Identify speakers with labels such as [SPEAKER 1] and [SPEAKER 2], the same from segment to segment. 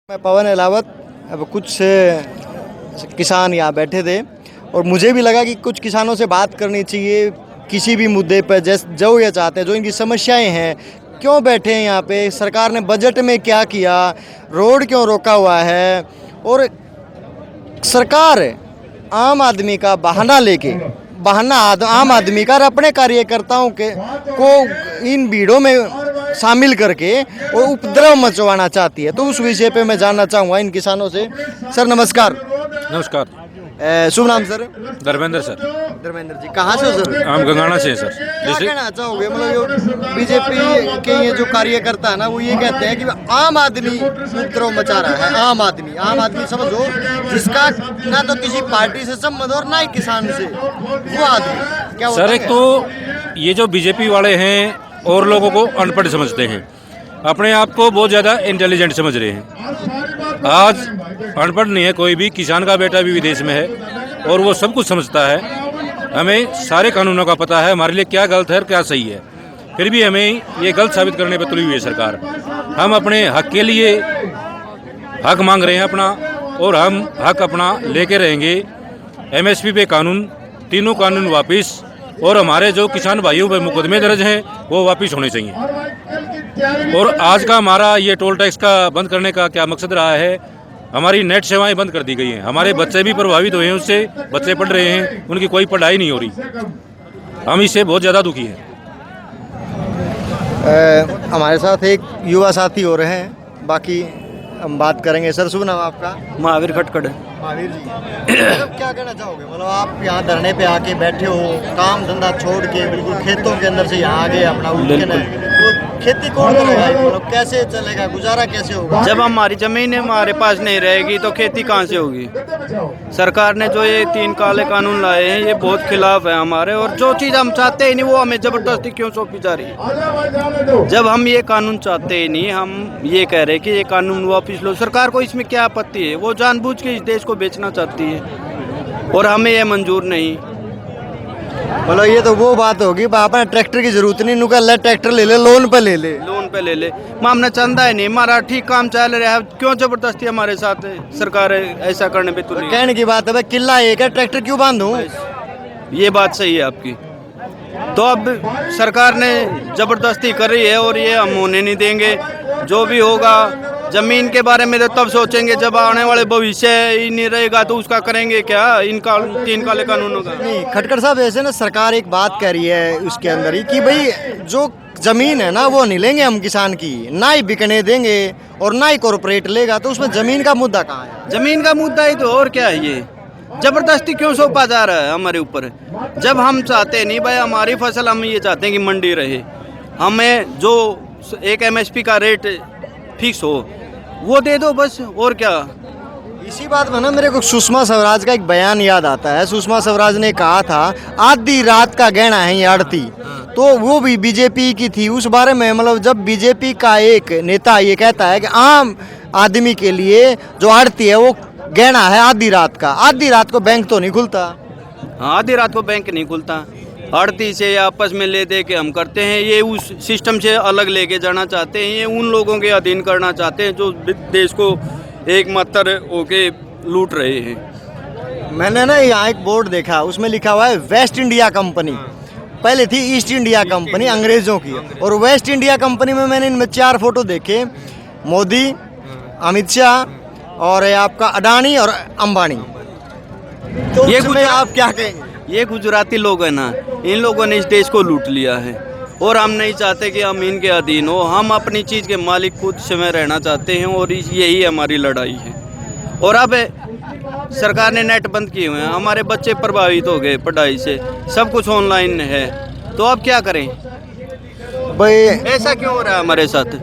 [SPEAKER 1] मैं पवन अहलावत। अब कुछ किसान यहाँ बैठे थे और मुझे भी लगा कि कुछ किसानों से बात करनी चाहिए किसी भी मुद्दे पर, जैसे जो ये चाहते हैं, जो इनकी समस्याएं हैं, क्यों बैठे हैं यहाँ पे, सरकार ने बजट में क्या किया, रोड क्यों रोका हुआ है, और सरकार आम आदमी का बहाना आम आदमी का और अपने कार्यकर्ताओं को इन भीड़ों में शामिल करके और उपद्रव मचवाना चाहती है। तो उस विषय पे मैं जानना चाहूँगा इन किसानों से। सर नमस्कार।
[SPEAKER 2] नमस्कार।
[SPEAKER 1] शुभ नाम सर?
[SPEAKER 2] धर्मेंद्र सर।
[SPEAKER 1] धर्मेंद्र जी, कहाँ से हो सर?
[SPEAKER 2] हम गंगाना से हैं सर।
[SPEAKER 1] क्या कहना चाहोगे, मतलब बीजेपी के ये जो कार्यकर्ता है ना, वो ये कहते हैं कि आम आदमी उपद्रव मचा रहा है। आम आदमी समझो, जिसका ना तो किसी पार्टी से संबंध और ना ही किसान से, वो आदमी क्या
[SPEAKER 2] सर, एक तो ये जो बीजेपी वाले हैं और लोगों को अनपढ़ समझते हैं, अपने आप को बहुत ज़्यादा इंटेलिजेंट समझ रहे हैं। आज अनपढ़ नहीं है कोई भी, किसान का बेटा भी विदेश में है और वो सब कुछ समझता है। हमें सारे कानूनों का पता है, हमारे लिए क्या गलत है और क्या सही है, फिर भी हमें ये गलत साबित करने पर तुली हुई है सरकार। हम अपने हक के लिए हक मांग रहे हैं अपना, और हम हक अपना लेके रहेंगे। एमएसपी पे कानून, तीनों कानून वापिस, और हमारे जो किसान भाइयों पर मुकदमे दर्ज हैं वो वापिस होने चाहिए। और आज का हमारा ये टोल टैक्स का बंद करने का क्या मकसद रहा है, हमारी नेट सेवाएं बंद कर दी गई हैं। हमारे बच्चे भी प्रभावित हुए हैं उससे, बच्चे पढ़ रहे हैं, उनकी कोई पढ़ाई नहीं हो रही। हम इससे बहुत ज़्यादा दुखी हैं।
[SPEAKER 1] हमारे साथ एक युवा साथी हो रहे हैं, बाकी हम बात करेंगे। सर शुभ नाम आपका?
[SPEAKER 3] महावीर खटखड़।
[SPEAKER 1] महावीर जी, मतलब क्या कहना चाहोगे, मतलब आप यहाँ धरने पे आके बैठे हो, काम धंधा छोड़ के बिल्कुल खेतों के अंदर से यहाँ आ गए अपना तो खेती कौन करेगा, मतलब कैसे चलेगा, गुजारा कैसे होगा?
[SPEAKER 3] जब हमारी जमीन हमारे पास नहीं रहेगी तो खेती कहाँ से होगी? सरकार ने जो ये 3 काले कानून लाए हैं ये बहुत खिलाफ है हमारे, और जो चीज़ हम चाहते ही नहीं वो हमें जबरदस्ती क्यों सौंपी जा रही है? जब हम ये कानून चाहते ही नहीं, हम ये कह रहे कि ये कानून वापिस लो। सरकार को इसमें क्या आपत्ति है? वो जानबूझ के इस देश को बेचना चाहती है और हमें ये मंजूर नहीं।
[SPEAKER 1] मतलब ये तो वो बात होगी, आपने ट्रैक्टर की जरूरत नहीं, नुका ले ट्रैक्टर ले ले, लोन पे ले ले। मामला चंदा है नहीं, हमारा ठीक काम चल रहा है, क्यों जबरदस्ती हमारे साथ सरकार ऐसा करने पे तुली? कहने की बात है भाई, किला एक है, ट्रैक्टर क्यों बांधूं?
[SPEAKER 3] ये बात सही है आपकी। तो अब सरकार ने जबरदस्ती कर रही है और ये हम होने नहीं देंगे। जो भी होगा जमीन के बारे में तो तब सोचेंगे जब आने वाले भविष्य ही नहीं रहेगा, तो उसका करेंगे क्या इन 3 काले कानूनों का?
[SPEAKER 1] नहीं खटखड़ साहब, ऐसे ना सरकार एक बात कह रही है उसके अंदर ही कि भाई जो जमीन है ना वो नहीं लेंगे हम किसान की, ना ही बिकने देंगे और ना ही कॉर्पोरेट लेगा। तो उसमें जमीन का मुद्दा कहाँ है?
[SPEAKER 3] जमीन का मुद्दा ही तो, और क्या है? ये जबरदस्ती क्यों सौंपा जा रहा है हमारे ऊपर? जब हम चाहते नहीं भाई हमारी फसल, हम ये चाहते हैं कि मंडी रहे, हमें जो एक एमएसपी का रेट फिक्स हो वो दे दो बस, और क्या?
[SPEAKER 1] इसी बात में ना मेरे को सुषमा स्वराज का एक बयान याद आता है। सुषमा स्वराज ने कहा था आधी रात का गहना है ये आड़ती, तो वो भी बीजेपी की थी। उस बारे में मतलब जब बीजेपी का एक नेता ये कहता है कि आम आदमी के लिए जो आड़ती है वो गहना है आधी रात को बैंक तो नहीं खुलता।
[SPEAKER 3] हाँ, आधी रात को बैंक नहीं खुलता, आड़ती से आपस में ले दे के हम करते हैं। ये उस सिस्टम से अलग लेके जाना चाहते हैं, ये उन लोगों के अधीन करना चाहते हैं जो देश को एकमात्र होके लूट रहे हैं।
[SPEAKER 1] मैंने ना यहाँ एक बोर्ड देखा, उसमें लिखा हुआ है वेस्ट इंडिया कंपनी। पहले थी ईस्ट इंडिया कंपनी अंग्रेजों की, और वेस्ट इंडिया कंपनी में मैंने इनमें 4 फोटो देखे, मोदी, अमित शाह और आपका अडानी और अंबानी। तो
[SPEAKER 3] ये
[SPEAKER 1] उसमें आप क्या कहेंगे?
[SPEAKER 3] ये गुजराती लोग हैं ना, इन लोगों ने इस देश को लूट लिया है और हम नहीं चाहते कि हम इनके अधीन हो। हम अपनी चीज़ के मालिक खुद समय रहना चाहते हैं और यही हमारी लड़ाई है। और अब सरकार ने नेट बंद किए हुए हैं, हमारे बच्चे प्रभावित हो गए पढ़ाई से, सब कुछ ऑनलाइन है, तो अब क्या करें
[SPEAKER 1] भाई?
[SPEAKER 3] ऐसा क्यों हो रहा है हमारे साथ?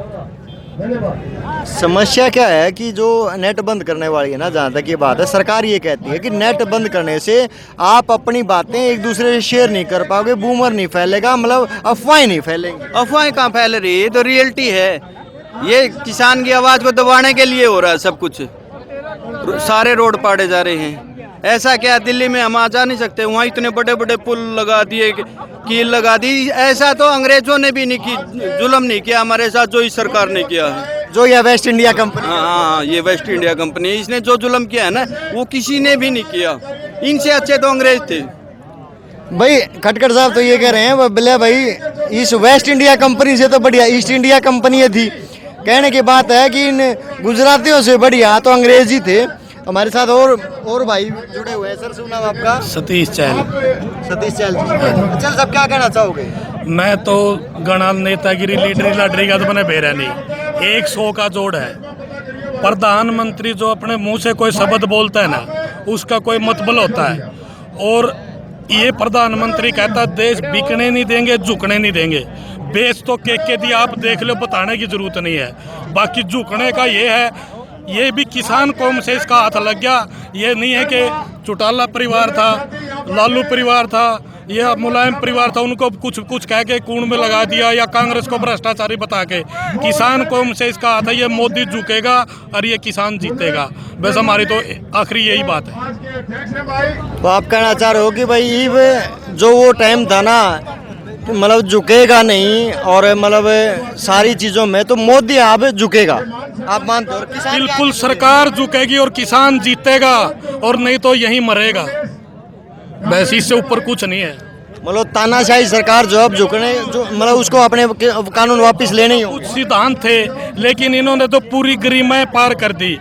[SPEAKER 1] समस्या क्या है कि जो नेट बंद करने वाली है ना, जहाँ तक ये बात है, सरकार ये कहती है कि नेट बंद करने से आप अपनी बातें एक दूसरे से शेयर नहीं कर पाओगे, बूमर नहीं फैलेगा, मतलब अफवाहें नहीं फैलेंगी।
[SPEAKER 3] अफवाहें कहाँ फैल रही है? ये तो रियलिटी है। ये किसान की आवाज़ को दबाने के लिए हो रहा है सब कुछ। सारे रोड पाड़े जा रहे हैं। ऐसा क्या दिल्ली में हम आ जा नहीं सकते? वहाँ इतने बड़े बड़े पुल लगा दिए, कील लगा दी। ऐसा तो अंग्रेजों ने भी नहीं की, जुल्म नहीं किया हमारे साथ जो इस सरकार ने किया है।
[SPEAKER 1] जो ये वेस्ट इंडिया कंपनी।
[SPEAKER 3] हाँ, ये वेस्ट इंडिया कंपनी, इसने जो जुल्म किया है ना वो किसी ने भी नहीं किया। इनसे अच्छे तो अंग्रेज थे।
[SPEAKER 1] भाई खटकर साहब तो ये कह रहे हैं बोले भाई इस वेस्ट इंडिया कंपनी से तो बढ़िया ईस्ट इंडिया कंपनी थी। कहने की बात है कि इन गुजरातियों से बढ़िया तो अंग्रेज ही थे। हमारे साथ और भाई जुड़े हुए हैं। सर सुना आपका?
[SPEAKER 4] सतीश चहल।
[SPEAKER 1] सतीश चहल चल सब क्या कहना चाहोगे?
[SPEAKER 4] मैं तो गणा नेतागिरी लीडरी लाडरी का तो मैंने बेरा नहीं, 100 का जोड़ है। प्रधानमंत्री जो अपने मुंह से कोई शब्द बोलता है ना उसका कोई मतबल होता है। और ये प्रधानमंत्री कहता देश बिकने नहीं देंगे, झुकने नहीं देंगे। बेच तो के दिया, आप देख लो, बताने की जरूरत नहीं है। बाकी झुकने का ये है, ये भी किसान कौम से इसका हाथ लग गया। ये नहीं है कि चौटाला परिवार था, लालू परिवार था या मुलायम परिवार था, उनको कुछ कह के कूड़ में लगा दिया या कांग्रेस को भ्रष्टाचारी बता के। किसान कौम से इसका हाथ है। ये मोदी झुकेगा और ये किसान जीतेगा। बस हमारी तो आखिरी यही बात है।
[SPEAKER 1] तो आप कहना चाह रहे हो कि भाई ये जो वो टाइम था ना, मतलब झुकेगा नहीं और मतलब सारी चीजों में तो मोदी अब झुकेगा, आप मानते हो?
[SPEAKER 4] बिल्कुल, सरकार झुकेगी और किसान जीतेगा और नहीं तो यहीं मरेगा। बस इससे ऊपर कुछ नहीं है।
[SPEAKER 1] मतलब तानाशाही सरकार जो अब झुकने जो मतलब उसको अपने कानून वापस लेने ही
[SPEAKER 4] कुछ सिद्धांत थे लेकिन इन्होंने तो पूरी गरिमाएं पार कर दी।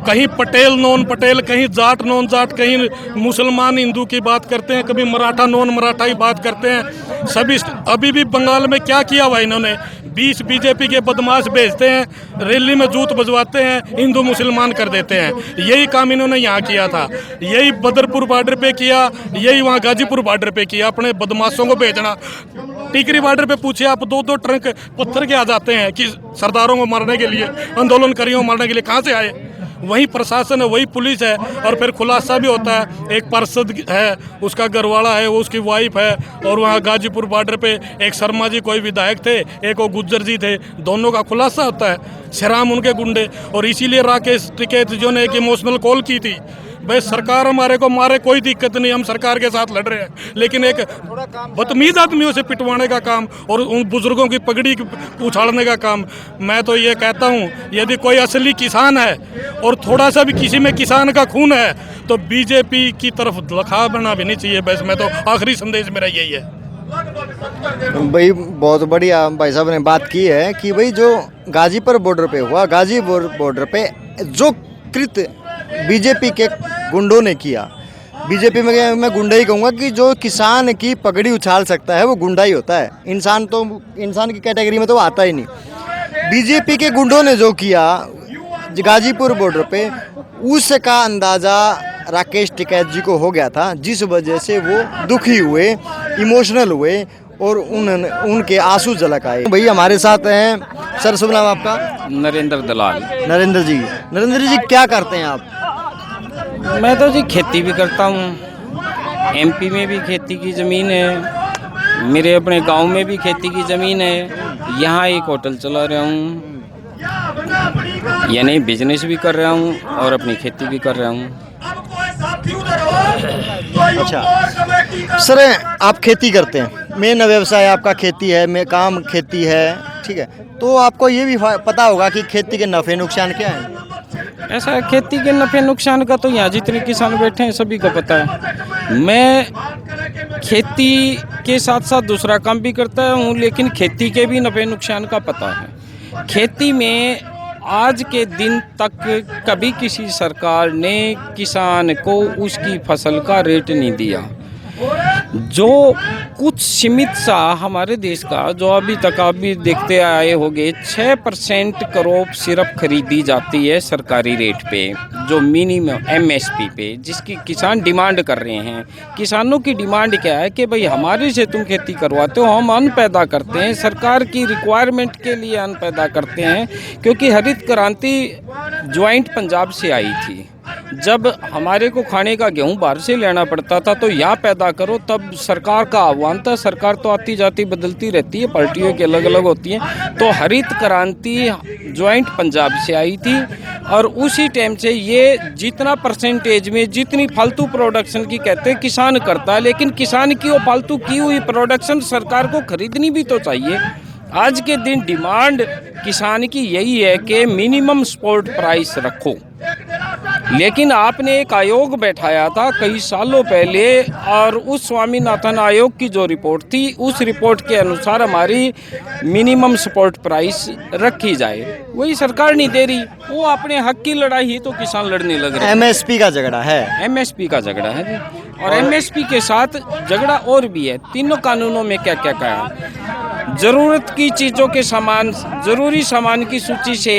[SPEAKER 4] कहीं पटेल नॉन पटेल, कहीं जाट नॉन जाट, कहीं मुसलमान हिंदू की बात करते हैं, कभी मराठा नॉन मराठा की बात करते हैं। सभी अभी भी बंगाल में क्या किया हुआ इन्होंने, 20 बीजेपी के बदमाश भेजते हैं, रैली में जूत बजवाते हैं, हिंदू मुसलमान कर देते हैं। यही काम इन्होंने यहाँ किया था, यही बदरपुर बॉर्डर पे किया, यही वहाँ गाजीपुर बॉर्डर पे किया, अपने बदमाशों को भेजना। टिकरी बॉर्डर पे पूछिए आप, 2-2 ट्रक पत्थर के आ जाते हैं कि सरदारों को मारने के लिए, आंदोलनकारियों को मारने के लिए। कहाँ से आए? वही प्रशासन है, वही पुलिस है। और फिर खुलासा भी होता है, एक पार्षद है, उसका घरवाला है, वो उसकी वाइफ है। और वहाँ गाजीपुर बॉर्डर पे एक शर्मा जी कोई विधायक थे, एक वो गुज्जर जी थे, दोनों का खुलासा होता है। शराम उनके गुंडे। और इसीलिए राकेश टिकैत जो ने एक इमोशनल कॉल की थी, भाई सरकार हमारे को मारे कोई दिक्कत नहीं, हम सरकार के साथ लड़ रहे हैं, लेकिन एक बदतमीज आदमियों से पिटवाने का काम और उन बुजुर्गों की पगड़ी उछाड़ने का काम। मैं तो ये कहता हूँ, यदि कोई असली किसान है और थोड़ा सा भी किसी में किसान का खून है तो बीजेपी की तरफ लखा बना भी नहीं चाहिए। बस मैं तो आखिरी संदेश मेरा यही है।
[SPEAKER 1] भाई बहुत बढ़िया भाई साहब ने बात की है कि भाई जो गाजीपुर बॉर्डर पे हुआ, गाजीपुर बॉर्डर पे जो कृत्य बीजेपी के गुंडों ने किया, बीजेपी में मैं गुंडा ही कहूँगा कि जो किसान की पगड़ी उछाल सकता है वो गुंडा ही होता है। इंसान की कैटेगरी में तो आता ही नहीं। बीजेपी के गुंडों ने जो किया गाजीपुर बॉर्डर पे, उसका अंदाज़ा राकेश टिकैत जी को हो गया था, जिस वजह से वो दुखी हुए, इमोशनल हुए और उनके आंसू झलक आए। भाई हमारे साथ हैं, सर शुभ नाम आपका?
[SPEAKER 3] नरेंद्र दलाल।
[SPEAKER 1] नरेंद्र जी, नरेंद्र जी क्या करते हैं आप?
[SPEAKER 5] मैं तो जी खेती भी करता हूँ। एमपी में भी खेती की ज़मीन है, मेरे अपने गांव में भी खेती की ज़मीन है। यहाँ एक होटल चला रहा हूँ, यानी बिजनेस भी कर रहा हूँ और अपनी खेती भी कर रहा हूँ।
[SPEAKER 1] अच्छा सर, आप खेती करते हैं, मेन व्यवसाय आपका खेती है, मैं काम खेती है, ठीक है। तो आपको ये भी पता होगा कि खेती के नफ़े नुकसान क्या हैं?
[SPEAKER 5] ऐसा है, खेती के नफ़े नुकसान का तो यहाँ जितने किसान बैठे हैं सभी को पता है। मैं खेती के साथ साथ दूसरा काम भी करता हूँ, लेकिन खेती के भी नफ़े नुकसान का पता है। खेती में आज के दिन तक कभी किसी सरकार ने किसान को उसकी फसल का रेट नहीं दिया। जो कुछ सीमित सा हमारे देश का, जो अभी तक आप भी देखते आए होंगे, 6% क्रॉप सिर्फ खरीदी जाती है सरकारी रेट पे, जो मिनिमम एमएसपी पे, जिसकी किसान डिमांड कर रहे हैं। किसानों की डिमांड क्या है कि भाई हमारे से तुम खेती करवाते हो, हम अन्न पैदा करते हैं, सरकार की रिक्वायरमेंट के लिए अन्न पैदा करते हैं। क्योंकि हरित क्रांति ज्वाइंट पंजाब से आई थी, जब हमारे को खाने का गेहूं बाहर से लेना पड़ता था तो यहाँ पैदा करो, तब सरकार का आह्वान था। सरकार तो आती जाती बदलती रहती है, पार्टियों की अलग अलग होती हैं। तो हरित क्रांति ज्वाइंट पंजाब से आई थी और उसी टाइम से ये जितना परसेंटेज में जितनी फालतू प्रोडक्शन की कहते हैं किसान करता है, लेकिन किसान की वो फालतू की हुई प्रोडक्शन सरकार को खरीदनी भी तो चाहिए। आज के दिन डिमांड किसान की यही है कि मिनिमम सपोर्ट प्राइस रखो। लेकिन आपने एक आयोग बैठाया था कई सालों पहले, और उस स्वामीनाथन आयोग की जो रिपोर्ट थी, उस रिपोर्ट के अनुसार हमारी मिनिमम सपोर्ट प्राइस रखी जाए, वही सरकार नहीं दे रही। वो अपने हक की लड़ाई ही तो किसान लड़ने लग रहे हैं।
[SPEAKER 1] एमएसपी का झगड़ा है।
[SPEAKER 5] एमएसपी का झगड़ा है जी, और एमएसपी के साथ झगड़ा और भी है। तीनों कानूनों में क्या क्या कहा, जरूरत की चीज़ों के सामान, जरूरी सामान की सूची से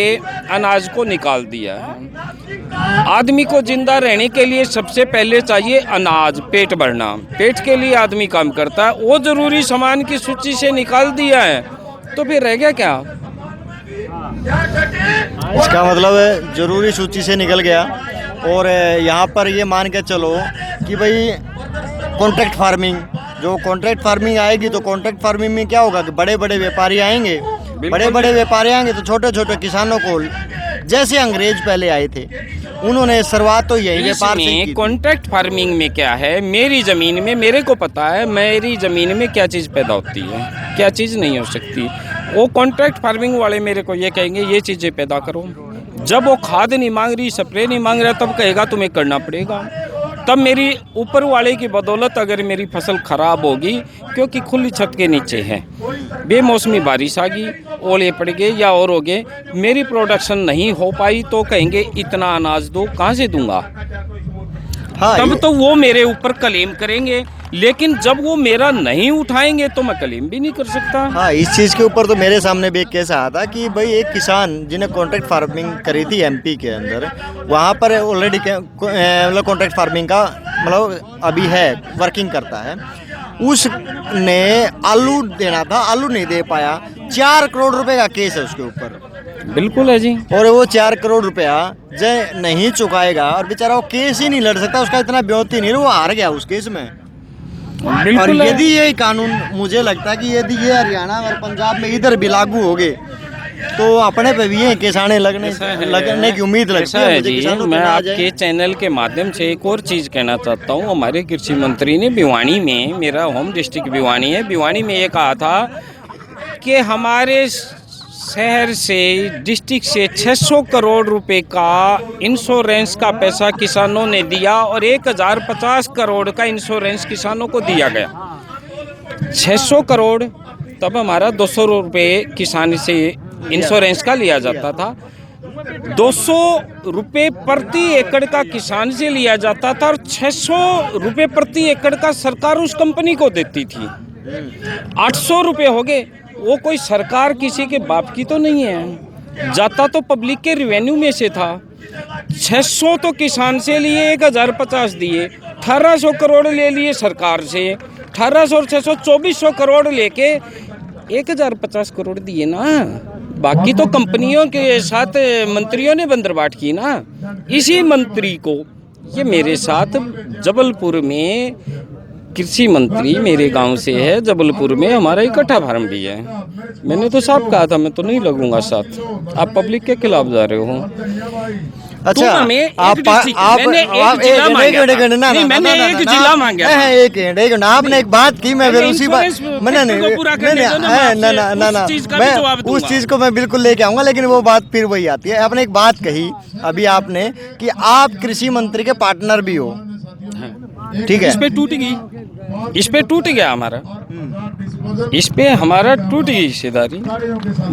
[SPEAKER 5] अनाज को निकाल दिया है। आदमी को जिंदा रहने के लिए सबसे पहले चाहिए अनाज, पेट भरना, पेट के लिए आदमी काम करता है, वो जरूरी सामान की सूची से निकाल दिया है, तो फिर रह गया क्या?
[SPEAKER 1] इसका मतलब जरूरी सूची से निकल गया। और यहाँ पर ये मान के चलो कि भाई कॉन्ट्रैक्ट फार्मिंग, जो कॉन्ट्रैक्ट फार्मिंग आएगी तो कॉन्ट्रैक्ट फार्मिंग में क्या होगा कि बड़े बड़े व्यापारी आएंगे, बड़े बड़े व्यापारी आएंगे तो छोटे छोटे किसानों को, जैसे अंग्रेज पहले आए थे, उन्होंने शुरुआत तो यही व्यापार से की थी।
[SPEAKER 5] कॉन्ट्रैक्ट फार्मिंग में क्या है, मेरी ज़मीन में मेरे को पता है मेरी ज़मीन में क्या चीज़ पैदा होती है, क्या चीज़ नहीं हो सकती। वो कॉन्ट्रैक्ट फार्मिंग वाले मेरे को ये कहेंगे ये चीज़ें पैदा करो। जब वो खाद नहीं मांग रही, स्प्रे नहीं मांग रहा, तब कहेगा तुम्हें करना पड़ेगा। तब मेरी ऊपर वाले की बदौलत अगर मेरी फसल खराब होगी, क्योंकि खुली छत के नीचे है, बेमौसमी बारिश आ गई, ओले पड़ गए या और हो गए, मेरी प्रोडक्शन नहीं हो पाई, तो कहेंगे इतना अनाज दो, कहाँ से दूंगा?
[SPEAKER 1] हाँ,
[SPEAKER 5] तब तो वो मेरे ऊपर क्लेम करेंगे। लेकिन जब वो मेरा नहीं उठाएंगे तो मैं क्लेम भी नहीं कर सकता।
[SPEAKER 1] हाँ, इस चीज़ के ऊपर तो मेरे सामने भी एक केस आया था कि भाई एक किसान जिन्हें कॉन्ट्रैक्ट फार्मिंग करी थी एमपी के अंदर, वहाँ पर ऑलरेडी मतलब कॉन्ट्रैक्ट फार्मिंग का मतलब अभी है, वर्किंग करता है, उसने आलू देना था, आलू नहीं दे पाया, 4 करोड़ रुपए का केस है उसके ऊपर।
[SPEAKER 5] बिल्कुल है जी।
[SPEAKER 1] और वो 4 करोड़ रुपया जो नहीं चुकाएगा और बेचारा वो केस ही नहीं लड़ सकता, उसका इतना ब्योती नहीं, वो हार गया उस केस में। और यदि ये कानून, मुझे लगता है कि यदि ये हरियाणा और पंजाब में इधर भी लागू हो गए तो अपने पे भी ये किसाने लगने की उम्मीद लगती है मुझे।
[SPEAKER 5] जी, मैं आपके चैनल के माध्यम से एक और चीज़ कहना चाहता हूँ। हमारे कृषि मंत्री ने भिवानी में, मेरा होम डिस्ट्रिक्ट भिवानी है, भिवानी में ये कहा था कि हमारे शहर से, डिस्ट्रिक्ट से 600 करोड़ रुपए का इंश्योरेंस का पैसा किसानों ने दिया और 1050 करोड़ का इंश्योरेंस किसानों को दिया गया। 600 करोड़, तब हमारा 200 रुपये किसान से इंश्योरेंस का लिया जाता था, 200 रुपये प्रति एकड़ का किसान से लिया जाता था, और 600 रुपये प्रति एकड़ का सरकार उस कंपनी को देती थी। 800 रुपये हो गए। वो कोई सरकार किसी के बाप की तो नहीं है, जाता तो पब्लिक के रेवेन्यू में से था। 600 तो किसान से लिए, 1050 दिए, 1800 करोड़ ले लिए सरकार से, 1800 और 600 2400 करोड़ लेके 1050 करोड़ दिए ना। बाकी तो कंपनियों के साथ मंत्रियों ने बंदरबाट की ना। इसी मंत्री को, ये मेरे साथ जबलपुर में कृषि मंत्री मेरे गांव से है, जबलपुर में हमारा इकट्ठा फार्म भी है। मैंने तो साफ कहा था मैं तो नहीं लगूंगा साथ, आप पब्लिक के खिलाफ जा रहे हो।
[SPEAKER 1] अच्छा,
[SPEAKER 5] मैंने एक जिला मांगा।
[SPEAKER 1] आपने एक बात की, मैं फिर उसी बात उस चीज को मैं बिल्कुल लेके आऊंगा, लेकिन वो बात फिर वही आती है। आपने एक बात कही अभी आपने कि आप कृषि मंत्री के पार्टनर भी हो, ठीक है,
[SPEAKER 5] इस पे टूट गई, इस पे टूट गया हमारा, इस पे हमारा टूट गई हिस्सेदारी।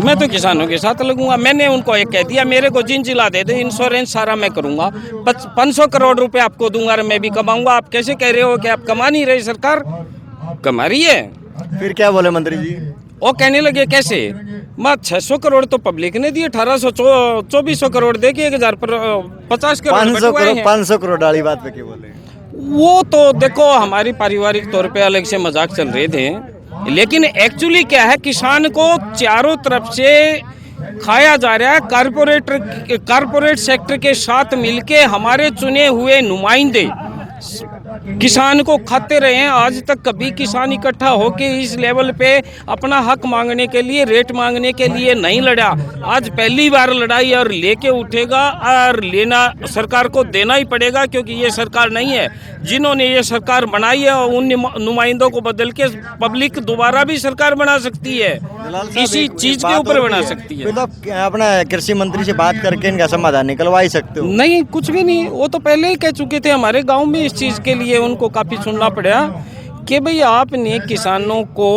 [SPEAKER 5] मैं तो किसानों के साथ लगूंगा। मैंने उनको एक कह दिया, मेरे को जिला दे दो, इंश्योरेंस सारा मैं करूंगा, 500 करोड़ रुपए आपको दूंगा और मैं भी कमाऊंगा। आप कैसे कह रहे हो कि आप कमा नहीं रही, सरकार कमा रही है।
[SPEAKER 1] फिर क्या बोले मंत्री जी?
[SPEAKER 5] वो कहने लगे कैसे, मैं 600 करोड़ तो पब्लिक ने दिए, 1800 2400 करोड़ दे के 1050 करोड़
[SPEAKER 1] 500 करोड़ वाली बात पे क्या बोले?
[SPEAKER 5] वो तो देखो हमारी पारिवारिक तौर पे अलग से मजाक चल रहे थे, लेकिन एक्चुअली क्या है, किसान को चारों तरफ से खाया जा रहा है। कारपोरेट सेक्टर के साथ मिलके हमारे चुने हुए नुमाइंदे किसान को खाते रहे हैं। आज तक कभी किसान इकट्ठा होके इस लेवल पे अपना हक मांगने के लिए, रेट मांगने के लिए नहीं लड़ा। आज पहली बार लड़ाई और लेके उठेगा और लेना सरकार को देना ही पड़ेगा, क्योंकि ये सरकार नहीं है। जिन्होंने ये सरकार बनाई है उन नुमाइंदों को बदल के पब्लिक दोबारा भी सरकार बना सकती है, इसी चीज के ऊपर बना सकती है।
[SPEAKER 1] तो अपना कृषि मंत्री से बात करके इनका समाधान निकलवा ही सकते हो।
[SPEAKER 5] नहीं, कुछ भी नहीं, वो तो पहले ही कह चुके थे। हमारे गांव में इस चीज़ के लिए उनको काफ़ी सुनना पड़ा कि भाई आपने किसानों को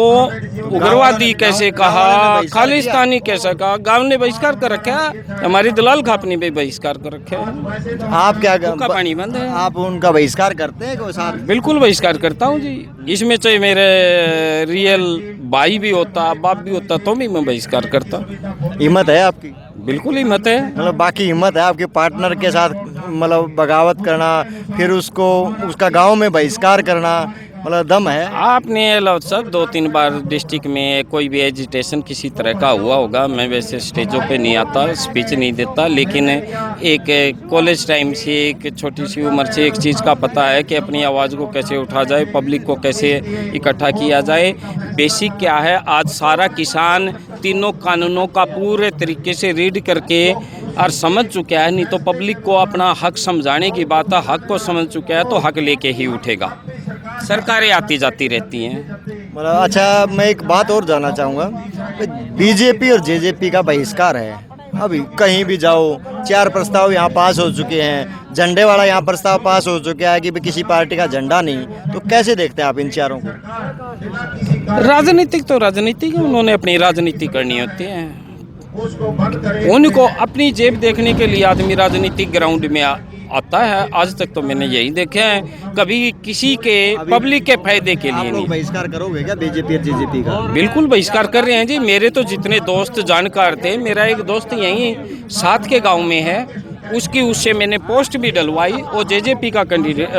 [SPEAKER 5] उग्रवादी कैसे कहा, खालिस्तानी कैसे कहा। गांव ने बहिष्कार कर रखा है, हमारी दलाल खाप ने भी बहिष्कार कर रखा है।
[SPEAKER 1] आप क्या
[SPEAKER 5] उनका पानी बंद है।
[SPEAKER 1] आप उनका बहिष्कार करते हैं कोई साथ?
[SPEAKER 5] बिल्कुल बहिष्कार करता हूँ जी। इसमें चाहे मेरे रियल भाई भी होता, बाप भी होता, तो भी मैं बहिष्कार करता।
[SPEAKER 1] हिम्मत है आपकी?
[SPEAKER 5] बिल्कुल हिम्मत है। मतलब
[SPEAKER 1] बाकी हिम्मत है आपके पार्टनर के साथ मतलब बगावत करना, फिर उसको उसका गांव में बहिष्कार करना, मतलब दम है?
[SPEAKER 5] आपने लव सब 2-3 बार डिस्ट्रिक्ट में कोई भी एजिटेशन किसी तरह का हुआ होगा। मैं वैसे स्टेजों पे नहीं आता, स्पीच नहीं देता, लेकिन एक कॉलेज टाइम से, एक छोटी सी उम्र से एक चीज़ का पता है कि अपनी आवाज़ को कैसे उठा जाए, पब्लिक को कैसे इकट्ठा किया जाए। बेसिक क्या है, आज सारा किसान तीनों कानूनों का पूरे तरीके से रीड करके और समझ चुका है। नहीं तो पब्लिक को अपना हक समझाने की बात है, हक को समझ चुका है तो हक लेके ही उठेगा। सरकारें आती जाती रहती हैं।
[SPEAKER 1] मतलब अच्छा, मैं एक बात और जानना चाहूँगा, बीजेपी और जेजेपी का बहिष्कार है, अभी कहीं भी जाओ 4 प्रस्ताव यहाँ पास हो चुके हैं, झंडे वाला यहाँ प्रस्ताव पास हो चुका है कि किसी पार्टी का झंडा नहीं, तो कैसे देखते हैं आप इन चारों को?
[SPEAKER 5] राजनीतिक तो राजनीतिक, उन्होंने अपनी राजनीति करनी होती है। उनको अपनी जेब देखने के लिए आदमी राजनीतिक ग्राउंड में आता है। आज तक तो मैंने यही देखा है, कभी किसी के पब्लिक के फायदे के लिए नहीं।
[SPEAKER 1] बहिष्कार करोगे क्या बीजेपी और जेजेपी का?
[SPEAKER 5] बिल्कुल बहिष्कार कर रहे हैं जी। मेरे तो जितने दोस्त जानकार थे, मेरा एक दोस्त यहीं साथ के गांव में है, उससे मैंने पोस्ट भी डलवाई। वो जेजेपी का कैंडिडेट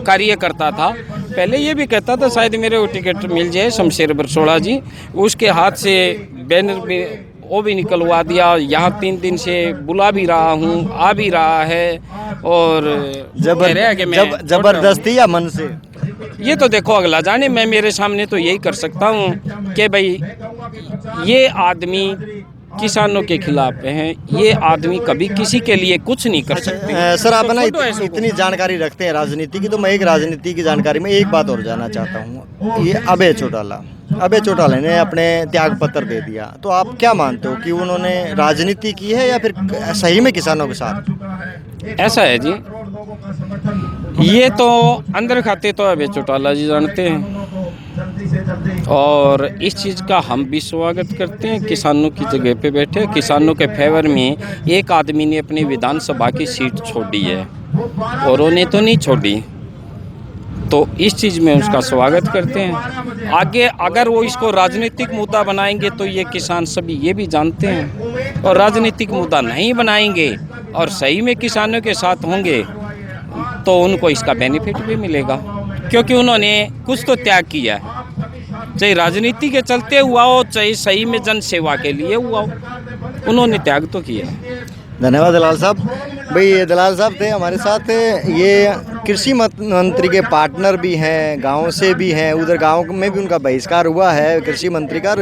[SPEAKER 5] कार्य करता था। पहले ये भी कहता था शायद मेरे को टिकट मिल जाए, शमशेर बरसोड़ा जी। उसके हाथ से बैनर में वो भी निकलवा दिया। यहाँ 3 दिन से बुला भी रहा हूँ, आ भी रहा है, और
[SPEAKER 1] जबरदस्ती या मन से?
[SPEAKER 5] ये तो देखो अगला जाने। मैं मेरे सामने तो यही कर सकता हूँ कि भाई ये आदमी किसानों के खिलाफ हैं, ये आदमी कभी किसी के लिए कुछ नहीं कर सकते।
[SPEAKER 1] सर आप ना इतनी जानकारी रखते हैं राजनीति की, तो मैं एक राजनीति की जानकारी में एक बात और जानना चाहता हूँ। ये अभय चौटाला ने अपने त्याग पत्र दे दिया, तो आप क्या मानते हो कि उन्होंने राजनीति की है या फिर सही में किसानों के साथ?
[SPEAKER 5] ऐसा है जी, ये तो अंदर खाते तो अभय चौटाला जी जानते हैं, और इस चीज़ का हम भी स्वागत करते हैं। किसानों की जगह पे बैठे, किसानों के फेवर में एक आदमी ने अपनी विधानसभा की सीट छोड़ी है और उन्हें तो नहीं छोड़ी, तो इस चीज़ में उसका स्वागत करते हैं। आगे अगर वो इसको राजनीतिक मुद्दा बनाएंगे तो ये किसान सभी ये भी जानते हैं, और राजनीतिक मुद्दा नहीं बनाएंगे और सही में किसानों के साथ होंगे तो उनको इसका बेनिफिट भी मिलेगा, क्योंकि उन्होंने कुछ तो त्याग किया है, चाहे राजनीति के चलते हुआ हो, चाहे सही में जन सेवा के लिए हुआ हो, उन्होंने त्याग तो किया है।
[SPEAKER 1] धन्यवाद दलाल साहब। भाई ये दलाल साहब थे हमारे साथ। ये कृषि मंत्री के पार्टनर भी हैं, गांव से भी हैं, उधर गांव में भी उनका बहिष्कार हुआ है कृषि मंत्री का।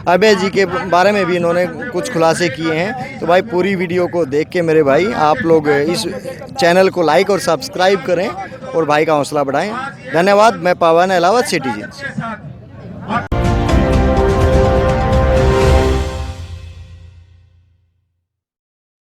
[SPEAKER 1] अभय जी के बारे में भी इन्होंने कुछ खुलासे किए हैं। तो भाई पूरी वीडियो को देख के मेरे भाई आप लोग इस चैनल को लाइक और सब्सक्राइब करें और भाई का हौसला बढ़ाएं। धन्यवाद। मैं पवन अहलावत, सिटीजन।